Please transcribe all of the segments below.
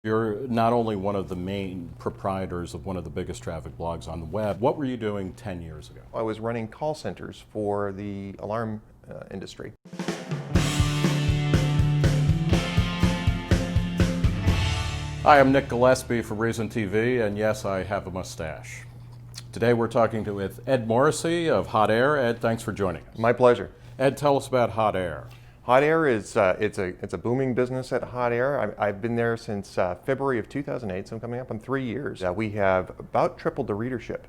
You're not only one of the main proprietors of one of the biggest traffic blogs on the web. What were you doing 10 years ago? I was running call centers for the alarm industry. Hi, I'm Nick Gillespie from Reason TV, and yes, I have a mustache. Today we're talking with Ed Morrissey of Hot Air. Ed, thanks for joining us. My pleasure. Ed, tell us about Hot Air. Hot Air is it's a booming business at Hot Air. I've been there since February of 2008, so I'm coming up on 3 years. We have about tripled the readership,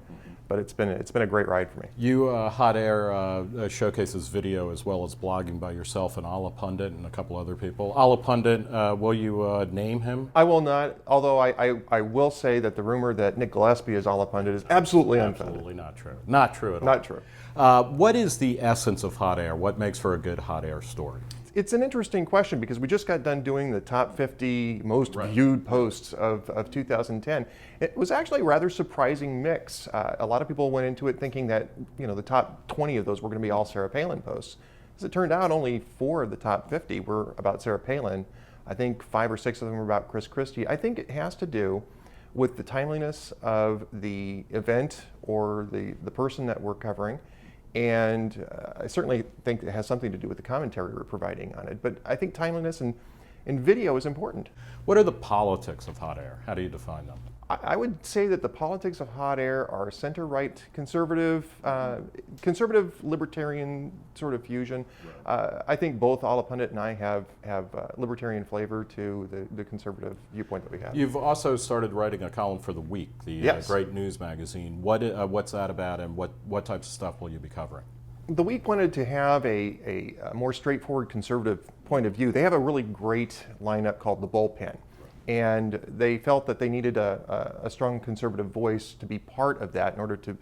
but it's been a great ride for me. You, Hot Air, showcases video as well as blogging by yourself and Allahpundit and a couple other people. Allahpundit, will you name him? I will not, although I will say that the rumor that Nick Gillespie is Allahpundit is absolutely unfounded. Absolutely not true. Not true at all. Not true. What is the essence of Hot Air? What makes for a good Hot Air story? It's an interesting question because we just got done doing the top 50 most viewed posts of 2010. It was actually a rather surprising mix. A lot of people went into it thinking that the top 20 of those were going to be all Sarah Palin posts. As it turned out, only 4 of the top 50 were about Sarah Palin. I think 5 or 6 of them were about Chris Christie. I think it has to do with the timeliness of the event or the person that we're covering. And I certainly think it has something to do with the commentary we're providing on it. But I think timeliness in video is important. What are the politics of Hot Air? How do you define them? I would say that the politics of Hot Air are center-right conservative, conservative libertarian sort of fusion. I think both Allahpundit and I have libertarian flavor to the conservative viewpoint that we have. You've also started writing a column for The Week, the great news magazine. What's that about, and what types of stuff will you be covering? The Week wanted to have a more straightforward conservative point of view. They have a really great lineup called The Bullpen. And they felt that they needed a strong conservative voice to be part of that in order to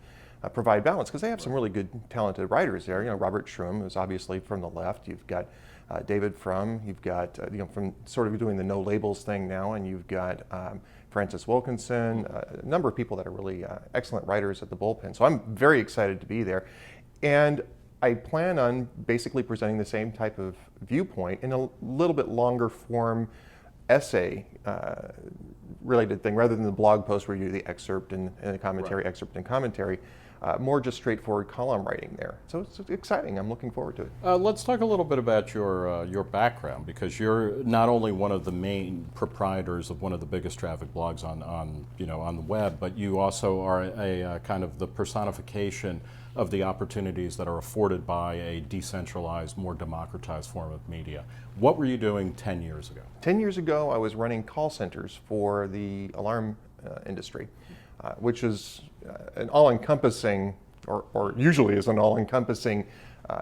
provide balance, because they have some really good, talented writers there. Robert Shrum is obviously from the left. You've got David Frum. You've got from sort of doing the no labels thing now, and you've got Francis Wilkinson. A number of people that are really excellent writers at the Bullpen. So I'm very excited to be there, and I plan on basically presenting the same type of viewpoint in a little bit longer form essay related thing, rather than the blog post where you do the excerpt and the commentary, excerpt and commentary, more just straightforward column writing there. So it's exciting. I'm looking forward to it. Let's talk a little bit about your background, because you're not only one of the main proprietors of one of the biggest traffic blogs on the web, but you also are a kind of the personification of the opportunities that are afforded by a decentralized, more democratized form of media. What were you doing 10 years ago? 10 years ago, I was running call centers for the alarm industry, which is an all-encompassing, or usually is an all-encompassing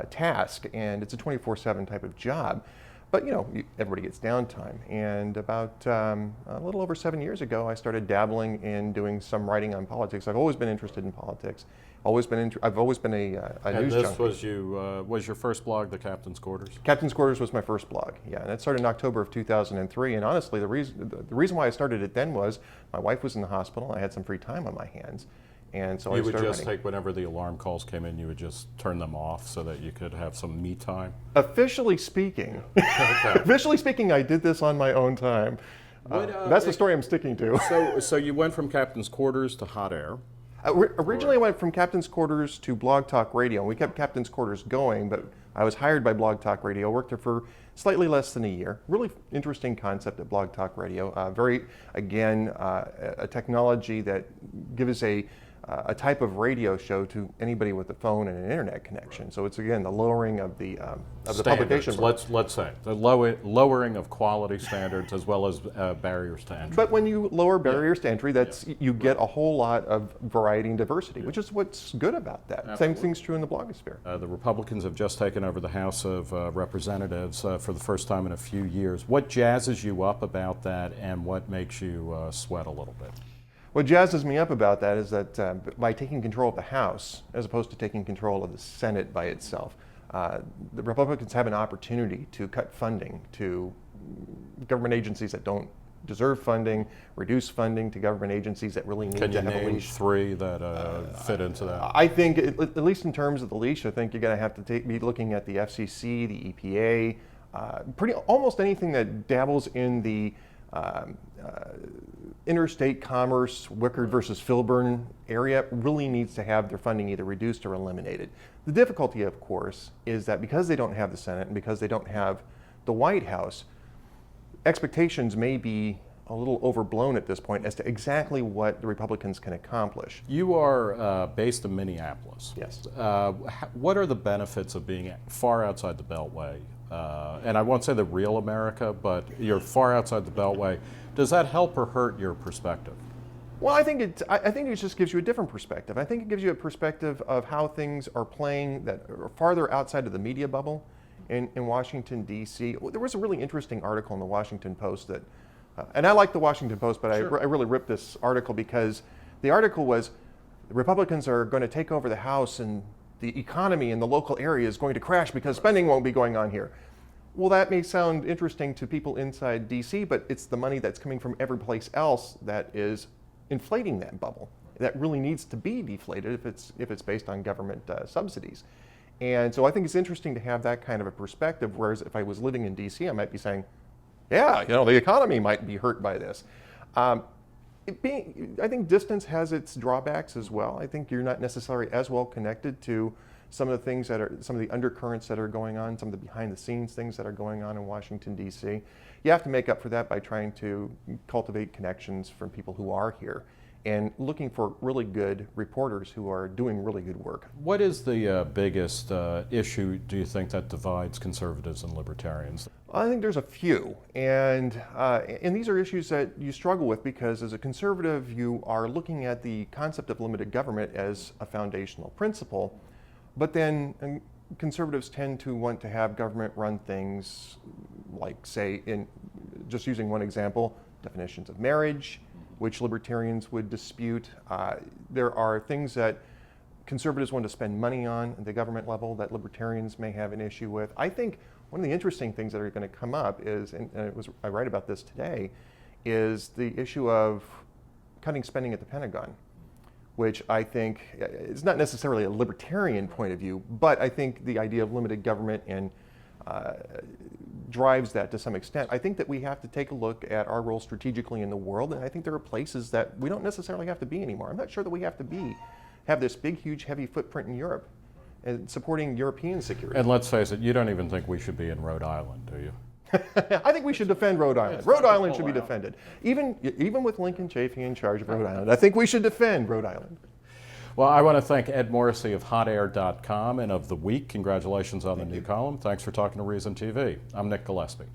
task, and it's a 24/7 type of job. But everybody gets downtime, and about a little over 7 years ago, I started dabbling in doing some writing on politics. I've always been interested in politics. I've always been a news junkie. And this was your first blog, The Captain's Quarters? Captain's Quarters was my first blog, yeah, and it started in October of 2003. And honestly, the reason why I started it then was my wife was in the hospital, and I had some free time on my hands. And so you would just take, whenever the alarm calls came in, you would just turn them off so that you could have some me time? Officially speaking, I did this on my own time. That's the story I'm sticking to. So you went from Captain's Quarters to Hot Air. Originally, I went from Captain's Quarters to Blog Talk Radio. We kept Captain's Quarters going, but I was hired by Blog Talk Radio, worked there for slightly less than a year. Really interesting concept at Blog Talk Radio. A technology that gives a type of radio show to anybody with a phone and an internet connection. So it's, again, the lowering of the publication. Let's say the lowering of quality standards as well as barriers to entry. But when you lower barriers to entry, you get a whole lot of variety and diversity, which is what's good about that. Absolutely. Same thing's true in the blogosphere. The Republicans have just taken over the House of Representatives for the first time in a few years. What jazzes you up about that, and what makes you sweat a little bit? What jazzes me up about that is that by taking control of the House, as opposed to taking control of the Senate by itself, the Republicans have an opportunity to cut funding to government agencies that don't deserve funding, reduce funding to government agencies that really need to have a leash. Can you name 3 that fit into that? I think, at least in terms of the leash, I think you're going to have to be looking at the FCC, the EPA, almost anything that dabbles in the interstate commerce, Wickard versus Filburn area really needs to have their funding either reduced or eliminated. The difficulty, of course, is that because they don't have the Senate and because they don't have the White House, expectations may be a little overblown at this point as to exactly what the Republicans can accomplish. You are based in Minneapolis. Yes. What are the benefits of being far outside the Beltway? And I won't say the real America, but you're far outside the Beltway. Does that help or hurt your perspective? Well, I think it just gives you a different perspective. I think it gives you a perspective of how things are playing that are farther outside of the media bubble in Washington, D.C. There was a really interesting article in the Washington Post that, and I like the Washington Post, but Sure. I really ripped this article because the article was the Republicans are going to take over the House and the economy in the local area is going to crash because spending won't be going on here. Well, that may sound interesting to people inside D.C., but it's the money that's coming from every place else that is inflating that bubble. That really needs to be deflated if it's based on government subsidies. And so I think it's interesting to have that kind of a perspective, whereas if I was living in D.C., I might be saying, yeah, the economy might be hurt by this. I think distance has its drawbacks as well. I think you're not necessarily as well connected to some of the things some of the undercurrents that are going on, some of the behind the scenes things that are going on in Washington, D.C. You have to make up for that by trying to cultivate connections from people who are here and looking for really good reporters who are doing really good work. What is the biggest issue, do you think, that divides conservatives and libertarians? I think there's a few, and these are issues that you struggle with because as a conservative, you are looking at the concept of limited government as a foundational principle, but then conservatives tend to want to have government run things like, say, in just using one example, definitions of marriage, which libertarians would dispute. There are things that conservatives want to spend money on at the government level that libertarians may have an issue with. I think one of the interesting things that are going to come up is, and I write about this today, is the issue of cutting spending at the Pentagon, which I think is not necessarily a libertarian point of view, but I think the idea of limited government and drives that to some extent. I think that we have to take a look at our role strategically in the world, and I think there are places that we don't necessarily have to be anymore. I'm not sure that we have to have this big, huge, heavy footprint in Europe and supporting European security. And let's face it, you don't even think we should be in Rhode Island, do you? I think we should defend Rhode Island. Rhode Island should be defended. Even with Lincoln Chafee in charge of Rhode Island, I think we should defend Rhode Island. Well, I want to thank Ed Morrissey of hotair.com and of The Week. Congratulations on the new column. Thanks for talking to Reason TV. I'm Nick Gillespie.